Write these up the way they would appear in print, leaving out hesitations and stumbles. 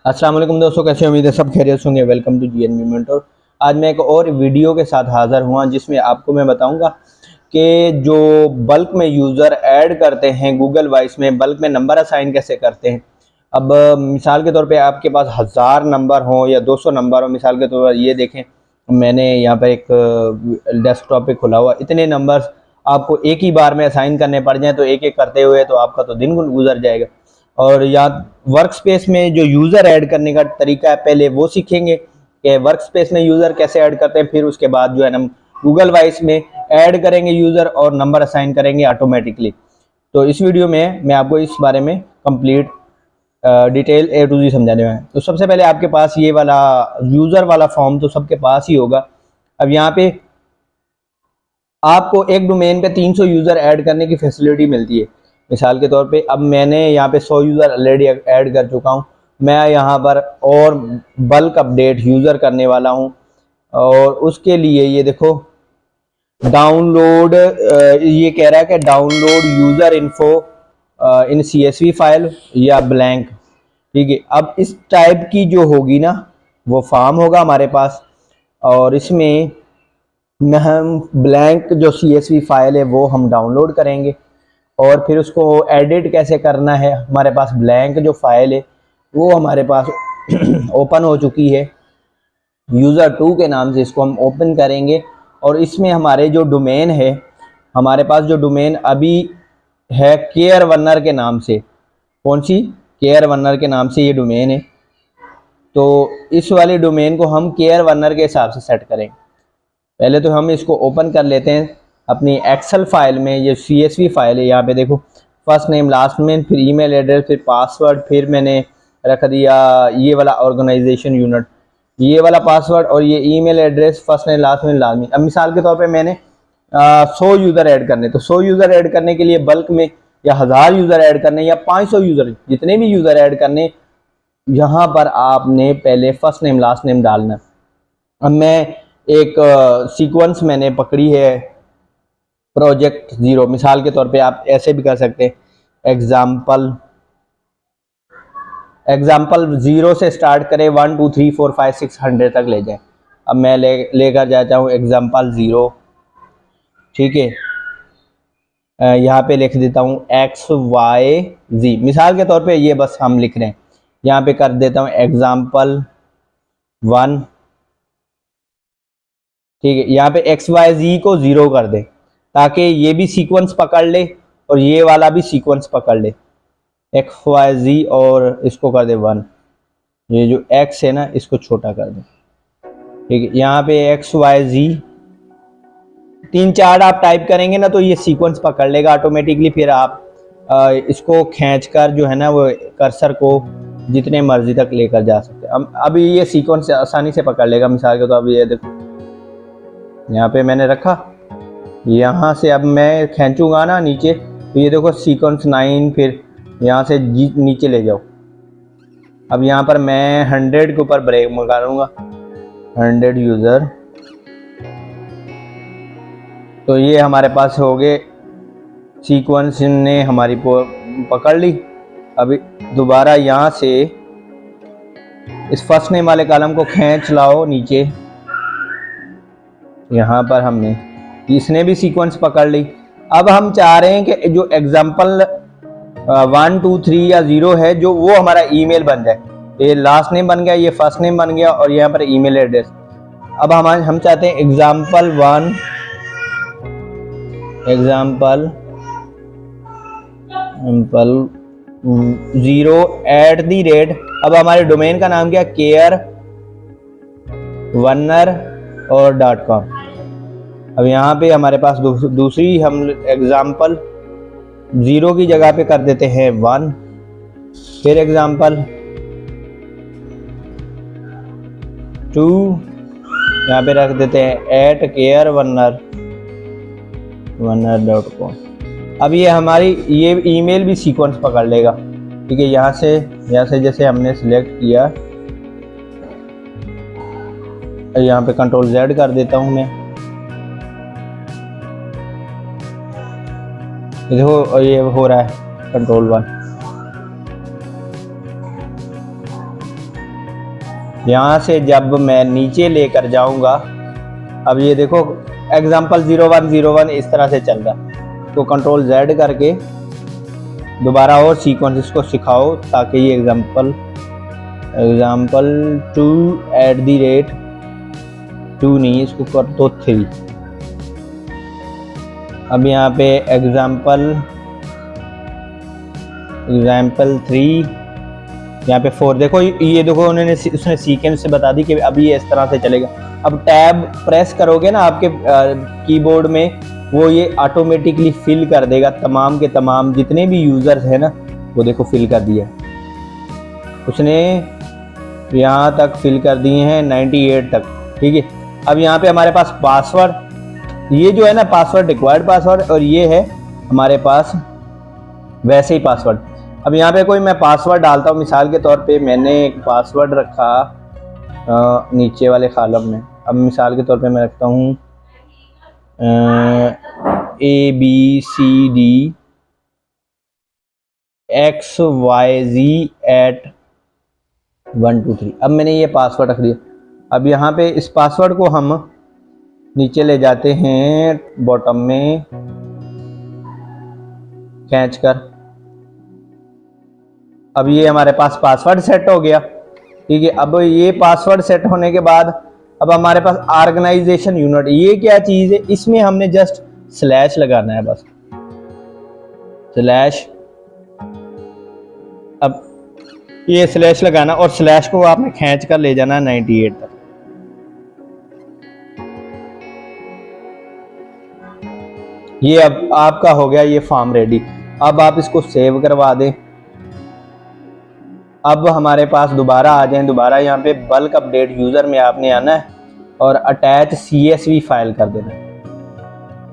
अस्सलाम वालेकुम दोस्तों, कैसे उम्मीद है सब खैरियत होंगे। Welcome to GNV mentor. आज मैं एक और वीडियो के साथ हाज़िर हुआ जिसमें आपको मैं बताऊंगा कि जो बल्क में यूज़र ऐड करते हैं गूगल वॉइस में, बल्क में नंबर असाइन कैसे करते हैं। अब मिसाल के तौर पे आपके पास 1000 नंबर हो या 200 नंबर हो। मिसाल के तौर पर ये देखें, मैंने यहाँ पर एक डेस्कटॉप पे खुला हुआ, इतने नंबर्स आपको एक ही बार में असाइन करने पड़ जाए तो एक एक करते हुए तो आपका तो दिन गुजर जाएगा। और या वर्क स्पेस में जो यूज़र ऐड करने का तरीका है, पहले वो सीखेंगे कि वर्क स्पेस में यूज़र कैसे ऐड करते हैं। फिर उसके बाद जो है ना गूगल वॉइस में ऐड करेंगे यूज़र और नंबर असाइन करेंगे ऑटोमेटिकली। तो इस वीडियो में मैं आपको इस बारे में complete detail A to Z समझाने वाला हूं। तो सबसे पहले आपके पास ये वाला यूज़र वाला फॉर्म तो सबके पास ही होगा। अब यहाँ पे आपको एक डोमेन पे 300 यूज़र ऐड करने की फैसिलिटी मिलती है। मिसाल के तौर पे अब मैंने यहाँ पे 100 यूज़र ऑलरेडी ऐड कर चुका हूँ। मैं यहाँ पर और बल्क अपडेट यूज़र करने वाला हूँ और उसके लिए ये देखो डाउनलोड, ये कह रहा है कि डाउनलोड यूज़र इन्फो इन CSV फाइल या ब्लैंक। ठीक है, अब इस टाइप की जो होगी ना वो फॉर्म होगा हमारे पास, और इसमें हम ब्लैंक जो CSV फाइल है वो हम डाउनलोड करेंगे और फिर उसको एडिट कैसे करना है। हमारे पास ब्लैंक जो फाइल है वो हमारे पास ओपन हो चुकी है user2 के नाम से। इसको हम ओपन करेंगे और इसमें हमारे जो डोमेन है, हमारे पास जो डोमेन अभी है केयर वनर के नाम से। कौन सी? केयर वनर के नाम से ये डोमेन है। तो इस वाले डोमेन को हम केयर वनर के हिसाब से सेट करेंगे। पहले तो हम इसको ओपन कर लेते हैं अपनी एक्सेल फाइल में। ये CSV फाइल है, यहाँ पे देखो फर्स्ट नेम लास्ट नेम, फिर ईमेल एड्रेस, फिर पासवर्ड, फिर मैंने रख दिया ये वाला ऑर्गेनाइजेशन यूनिट, ये वाला पासवर्ड और ये email address, first name last name लाजमी। अब मिसाल के तौर पे मैंने 100 यूज़र ऐड करने, तो 100 यूज़र ऐड करने के लिए बल्क में या 1000 यूज़र ऐड करने या 500 यूज़र, जितने भी यूज़र ऐड करने, यहाँ पर आपने पहले फर्स्ट नेम लास्ट नेम डालना। अब मैं एक सीक्वेंस मैंने पकड़ी है प्रोजेक्ट 0। मिसाल के तौर पे आप ऐसे भी कर सकते हैं, एग्जाम्पल 0 से स्टार्ट करें, 1 2 3 4 5 6 100 तक ले जाएं। अब मैं लेकर जाता हूँ एग्जाम्पल 0। ठीक है, यहाँ पे लिख देता हूँ XYZ। मिसाल के तौर पे ये बस हम लिख रहे हैं, यहाँ पे कर देता हूँ एग्जाम्पल 1। ठीक है, यहाँ पे XYZ को 0 कर दे ताकि ये भी सीक्वेंस पकड़ ले और ये वाला भी सीक्वेंस पकड़ ले। XYZ और इसको कर दे 1। ये जो X है ना इसको छोटा कर दे। ठीक है, यहाँ पे XYZ 3 4 आप टाइप करेंगे ना तो ये सीक्वेंस पकड़ लेगा ऑटोमेटिकली। फिर आप इसको खींचकर जो है ना वो कर्सर को जितने मर्जी तक लेकर जा सकते हैं। अब ये सीक्वेंस आसानी से पकड़ लेगा। मिसाल के तो अब ये देखो यहाँ पे मैंने रखा, यहाँ से अब मैं खींचूंगा ना नीचे तो ये देखो सीक्वेंस 9, फिर यहाँ से नीचे ले जाओ। अब यहाँ पर मैं 100 के ऊपर ब्रेक मंगा लूँगा, 100 यूज़र। तो ये हमारे पास हो गए, सीक्वेंस ने हमारी पकड़ ली। अभी दोबारा यहाँ से इस फर्स्ट नेम वाले कॉलम को खींच लाओ नीचे। यहाँ पर हमने, इसने भी सीक्वेंस पकड़ ली। अब हम चाह रहे हैं कि जो एग्जाम्पल 1 2 3 या 0 है जो वो हमारा ईमेल बन जाए। ये लास्ट नेम बन गया, ये फर्स्ट नेम बन गया और यहाँ पर ईमेल एड्रेस। अब हम चाहते हैं एग्जाम्पल 1 0 @ अब हमारे डोमेन का नाम क्या? केयर वनर और .com। अब यहाँ पे हमारे पास दूसरी, हम एग्जाम्पल 0 की जगह पे कर देते हैं 1, फिर एग्जाम्पल 2 यहाँ पे रख देते हैं @carewunner.com। अब ये हमारी ये ईमेल भी सीक्वेंस पकड़ लेगा। ठीक है, यहाँ से जैसे हमने सिलेक्ट किया, यहाँ पे Ctrl Z कर देता हूँ मैं। देखो ये हो रहा है Ctrl 1। यहाँ से जब मैं नीचे लेकर जाऊंगा, अब ये देखो एग्जाम्पल 0101 इस तरह से चल रहा, तो कंट्रोल Z करके दोबारा और सीक्वेंस इसको सिखाओ ताकि ये एग्जाम्पल 2 नहीं, इसको कर दो 3। अब यहाँ पे एग्जाम्पल 3, यहाँ पे 4 देखो, ये देखो उसने सीक्वेंस से बता दी कि अभी ये इस तरह से चलेगा। अब टैब प्रेस करोगे ना आपके कीबोर्ड में, वो ये ऑटोमेटिकली फिल कर देगा तमाम के तमाम जितने भी यूजर्स हैं ना, वो देखो फिल कर दिया उसने, यहाँ तक फिल कर दिए हैं 98 तक। ठीक है, अब यहाँ पे हमारे पास पासवर्ड, ये जो है ना पासवर्ड रिक्वायर्ड पासवर्ड, और ये है हमारे पास वैसे ही पासवर्ड। अब यहाँ पे कोई मैं पासवर्ड डालता हूँ, मिसाल के तौर पे मैंने एक पासवर्ड रखा नीचे वाले कॉलम में। अब मिसाल के तौर पे मैं रखता हूँ ABCDXYZ@123। अब मैंने ये पासवर्ड रख दिया। अब यहाँ पे इस पासवर्ड को हम नीचे ले जाते हैं बॉटम में खींच कर। अब ये हमारे पास पासवर्ड सेट हो गया। ठीक है, अब ये पासवर्ड सेट होने के बाद अब हमारे पास ऑर्गेनाइजेशन यूनिट, ये क्या चीज है, इसमें हमने जस्ट स्लैश लगाना है बस, स्लैश। अब ये स्लैश लगाना और स्लैश को आपने खींच कर ले जाना 98 तक। ये अब आपका हो गया ये फॉर्म रेडी। अब आप इसको सेव करवा दें। अब हमारे पास दोबारा आ जाएं, दोबारा यहाँ पे बल्क अपडेट यूज़र में आपने आना है और अटैच CSV फाइल कर देना है।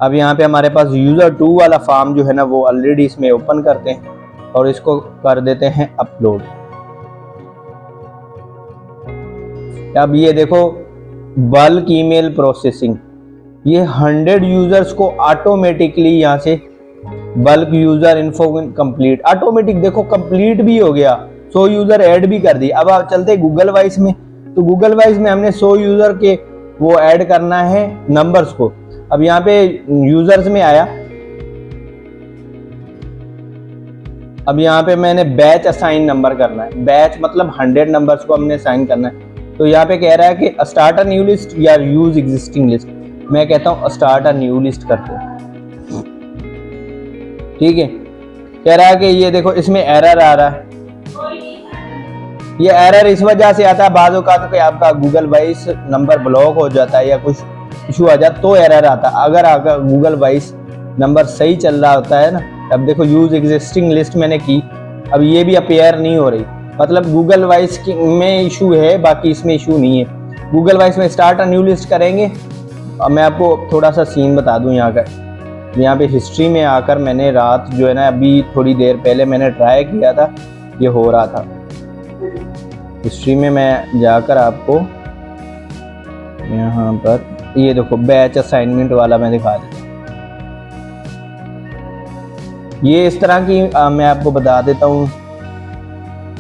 अब यहाँ पे हमारे पास यूज़र 2 वाला फॉर्म जो है ना वो ऑलरेडी इसमें ओपन करते हैं और इसको कर देते हैं अपलोड। अब ये देखो बल्क ईमेल प्रोसेसिंग, ये 100 यूजर्स को ऑटोमेटिकली यहाँ से bulk user info complete, automatic देखो कंप्लीट भी हो गया, 100 यूजर ऐड भी कर दी। अब आप चलते गूगल वाइस में, तो गूगल वाइस में हमने 100 यूजर के वो ऐड करना है नंबर्स को। अब यहाँ पे यूजर्स में आया, अब यहाँ पे मैंने बैच असाइन नंबर करना है, बैच मतलब 100 नंबर्स को हमने असाइन करना है। तो यहाँ पे कह रहा है कि स्टार्ट अ न्यू लिस्ट या यूज एग्जिस्टिंग लिस्ट, मैं कहता हूँ स्टार्ट अ न्यू लिस्ट करते हैं। ठीक है, कह रहा है कि ये देखो इसमें एरर आ रहा है, ये एरर इस वजह से आता है बाज़ औक़ात कि आपका गूगल वॉइस नंबर ब्लॉक हो जाता है या कुछ इशू आ जाता तो एरर आता है। अगर आपका गूगल वॉइस नंबर सही चल रहा होता है ना, अब देखो यूज एग्जिस्टिंग लिस्ट मैंने की, अब ये भी अपीयर नहीं हो रही, मतलब गूगल वॉइस में इशू है, बाकी इसमें इशू नहीं है। गूगल वॉइस में स्टार्ट अ न्यू लिस्ट करेंगे। अब मैं आपको थोड़ा सा सीन बता दूं यहाँ का, यहाँ पे हिस्ट्री में आकर मैंने रात जो है ना अभी थोड़ी देर पहले मैंने ट्राई किया था, ये हो रहा था। हिस्ट्री में मैं जाकर आपको यहाँ पर ये देखो बैच असाइनमेंट वाला मैं दिखा देता हूँ। ये इस तरह की मैं आपको बता देता हूँ,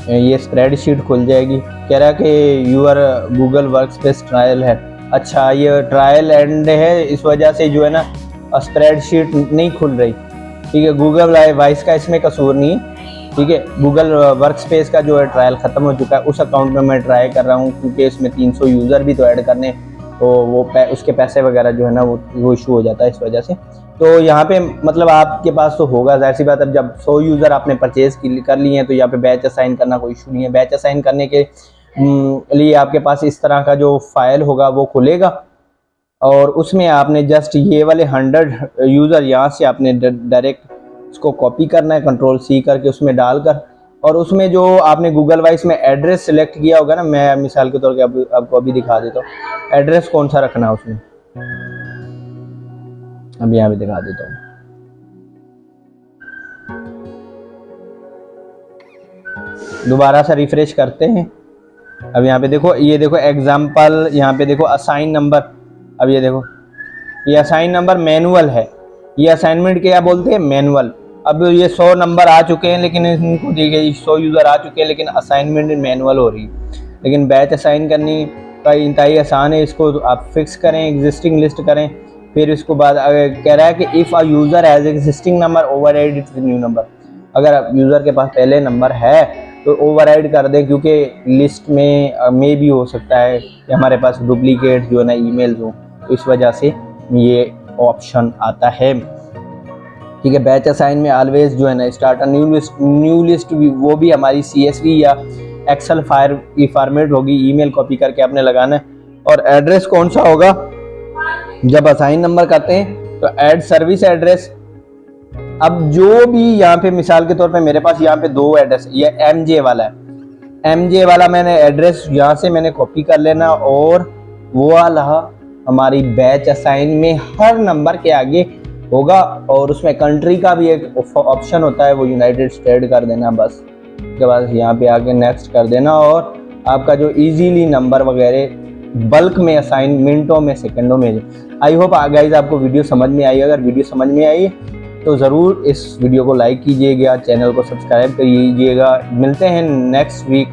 ये स्प्रेडशीट खुल जाएगी। कह रहा है कि यूर गूगल वर्कस्पेस ट्रायल है। अच्छा, ये ट्रायल एंड है, इस वजह से जो है ना स्प्रेडशीट नहीं खुल रही। ठीक है, गूगल वॉइस का इसमें कसूर नहीं है। ठीक है, गूगल वर्कस्पेस का जो है ट्रायल ख़त्म हो चुका है, उस अकाउंट में मैं ट्राई कर रहा हूँ क्योंकि इसमें 300 यूज़र भी तो ऐड करने, तो वो उसके पैसे वगैरह जो है ना वो इशू हो जाता है इस वजह से। तो यहाँ पे मतलब आपके पास तो होगा, जाहिर सी बात। अब जब 100 यूज़र आपने परचेज कर लिए हैं तो यहाँ पे बैच असाइन करना कोई इशू नहीं है। बैच असाइन करने के लिए आपके पास इस तरह का जो फाइल होगा वो खुलेगा और उसमें आपने जस्ट ये वाले 100 यूज़र यहाँ से आपने डायरेक्ट इसको कॉपी करना है, कंट्रोल C करके उसमें डालकर, और उसमें जो आपने गूगल वॉइस में एड्रेस सिलेक्ट किया होगा ना, मैं मिसाल के तौर पे आपको अभी दिखा देता हूँ एड्रेस कौन सा रखना है उसमें, अब यहाँ पे दिखा देता हूँ। दोबारा से रिफ्रेश करते हैं। अब यहाँ पे देखो, ये देखो एग्जाम्पल, यहाँ पे देखो असाइन नंबर। अब ये देखो ये असाइन नंबर मैनुअल है, ये असाइनमेंट क्या बोलते हैं, मैनुअल। अब ये 100 नंबर आ चुके हैं लेकिन इनको दी गई 100 यूज़र आ चुके हैं लेकिन असाइनमेंट मैनुअल हो रही है। लेकिन बैच असाइन करने का इंतहाई आसान है। इसको आप फिक्स करें, एग्जिस्टिंग लिस्ट करें, फिर इसको बाद अगर कह रहा है कि if a user has existing number override it with new number, अगर यूज़र के पास पहले नंबर है तो ओवरराइड कर दें, क्योंकि लिस्ट में भी हो सकता है कि हमारे पास डुप्लीकेट जो है ना ईमेल्स हो, तो इस वजह से ये ऑप्शन आता है। ठीक है, बैच असाइन में ऑलवेज जो है ना स्टार्ट न्यू लिस्ट भी, वो भी हमारी CSV या एक्सेल फाइल की फॉर्मेट होगी, ईमेल कॉपी करके आपने लगाना है। और एड्रेस कौन सा होगा जब असाइन नंबर करते हैं, तो ऐड सर्विस एड्रेस। अब जो भी यहाँ पे मिसाल के तौर पे मेरे पास यहाँ पे 2 एड्रेस, ये MJ वाला है, MJ वाला मैंने एड्रेस यहाँ से मैंने कॉपी कर लेना, और वो वाला हमारी बैच असाइन में हर नंबर के आगे होगा, और उसमें कंट्री का भी एक ऑप्शन होता है, वो यूनाइटेड स्टेट कर देना बस। उसके बाद यहाँ पे आके नेक्स्ट कर देना, और आपका जो इजीली नंबर वगैरह बल्क में असाइन मिनटों में सेकंडों में। आई होप गाइस आपको वीडियो समझ में आई। अगर वीडियो समझ में आई तो ज़रूर इस वीडियो को लाइक कीजिएगा, चैनल को सब्सक्राइब कीजिएगा। मिलते हैं नेक्स्ट वीक।